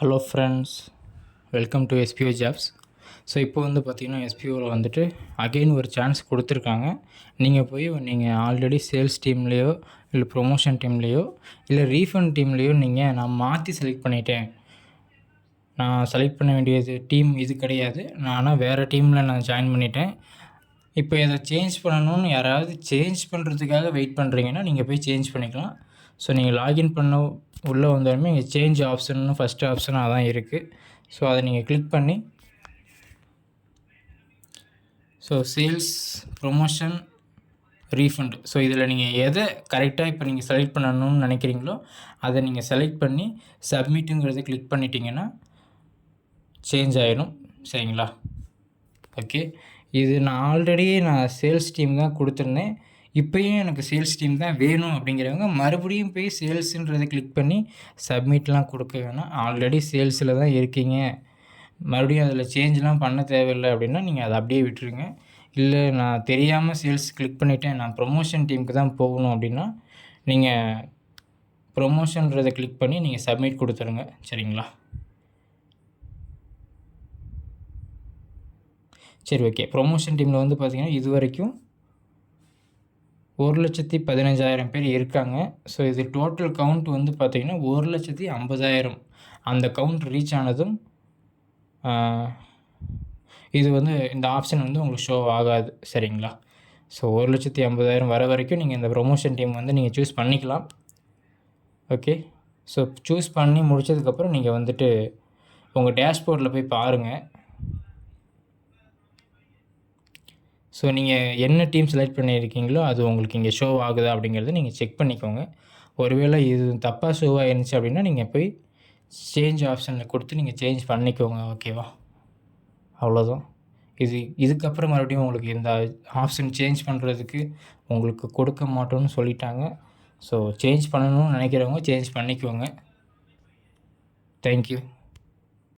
Hello friends, welcome to SPO jobs. So இப்போ வந்து பார்த்திங்கன்னா எஸ்பிஓவில் வந்துட்டு அகெயின் ஒரு சான்ஸ் கொடுத்துருக்காங்க. நீங்கள் ஆல்ரெடி சேல்ஸ் டீம்லேயோ இல்லை ப்ரொமோஷன் டீம்லேயோ இல்லை ரீஃபண்ட் டீம்லேயோ நான் மாற்றி செலக்ட் பண்ணிட்டேன், நான் செலக்ட் பண்ண வேண்டியது டீம் இது கிடையாது, நான் ஆனால் வேறு டீமில் நான் ஜாயின் பண்ணிட்டேன், இப்போ இதை சேஞ்ச் பண்ணணும்னு யாராவது சேஞ்ச் பண்ணுறதுக்காக வெயிட் பண்ணுறீங்கன்னா நீங்கள் போய் சேஞ்ச் பண்ணிக்கலாம். ஸோ நீங்கள் லாகின் பண்ண உள்ளே வந்தாலுமே இங்கே சேஞ்ச் ஆப்ஷன்னு ஃபஸ்ட்டு ஆப்ஷனாக தான் இருக்குது. ஸோ அதை நீங்கள் கிளிக் பண்ணி சேல்ஸ், ப்ரொமோஷன், ரீஃபண்ட், ஸோ இதில் நீங்கள் எதை கரெக்டாக இப்போ நீங்கள் செலக்ட் பண்ணணும்னு நினைக்கிறீங்களோ அதை நீங்கள் செலக்ட் பண்ணி சப்மிட்டுங்கிறத கிளிக் பண்ணிட்டீங்கன்னா சேஞ்ச் ஆகிடும். சரிங்களா? ஓகே, இது நான் சேல்ஸ் டீம் தான் கொடுத்துருந்தேன். இப்போயும் எனக்கு சேல்ஸ் டீம் தான் வேணும் அப்படிங்கிறவங்க மறுபடியும் போய் சேல்ஸுன்றதை கிளிக் பண்ணி சப்மிட்லாம் கொடுக்க வேணாம். ஆல்ரெடி சேல்ஸில் தான் இருக்கீங்க, மறுபடியும் அதில் சேஞ்செலாம் பண்ண தேவையில்லை அப்படின்னா நீங்கள் அதை அப்படியே விட்டுருங்க. இல்லை நான் தெரியாமல் சேல்ஸ் கிளிக் பண்ணிவிட்டேன், நான் ப்ரொமோஷன் டீமுக்கு தான் போகணும் அப்படின்னா நீங்கள் ப்ரொமோஷன்றதை கிளிக் பண்ணி நீங்கள் சப்மிட் கொடுத்துருங்க. சரிங்களா? சரி, ஓகே. ப்ரொமோஷன் டீமில் வந்து பார்த்திங்கன்னா இது வரைக்கும் 1,15,000 பேர் இருக்காங்க. ஸோ இது டோட்டல் கவுண்ட் வந்து பார்த்திங்கன்னா 1,50,000. அந்த கவுண்ட் ரீச் ஆனதும் இது வந்து இந்த ஆப்ஷன் வந்து உங்களுக்கு ஷோ ஆகாது. சரிங்களா? ஸோ 1,50,000 வர வரைக்கும் நீங்கள் இந்த ப்ரொமோஷன் டீம் வந்து நீங்கள் சூஸ் பண்ணிக்கலாம். ஓகே, ஸோ சூஸ் பண்ணி முடித்ததுக்கப்புறம் நீங்கள் வந்துட்டு உங்கள் டேஷ்போர்டில் போய் பாருங்கள். ஸோ நீங்கள் என்ன டீம் செலக்ட் பண்ணியிருக்கீங்களோ அது உங்களுக்கு இங்கே ஷோ ஆகுதா அப்படிங்கிறத நீங்கள் செக் பண்ணிக்கோங்க. ஒருவேளை இது தப்பாக ஷோ ஆயிருந்துச்சு அப்படின்னா நீங்கள் போய் சேஞ்ச் ஆப்ஷனில் கொடுத்து நீங்கள் சேஞ்ச் பண்ணிக்கோங்க. ஓகேவா? அவ்வளோதான். இதுக்கப்புறம் மறுபடியும் உங்களுக்கு இந்த ஆப்ஷன் சேஞ்ச் பண்ணுறதுக்கு உங்களுக்கு கொடுக்க மாட்டோம்னு சொல்லிட்டாங்க. ஸோ சேஞ்ச் பண்ணணும்னு நினைக்கிறவங்க சேஞ்ச் பண்ணிக்கோங்க. தேங்க்யூ.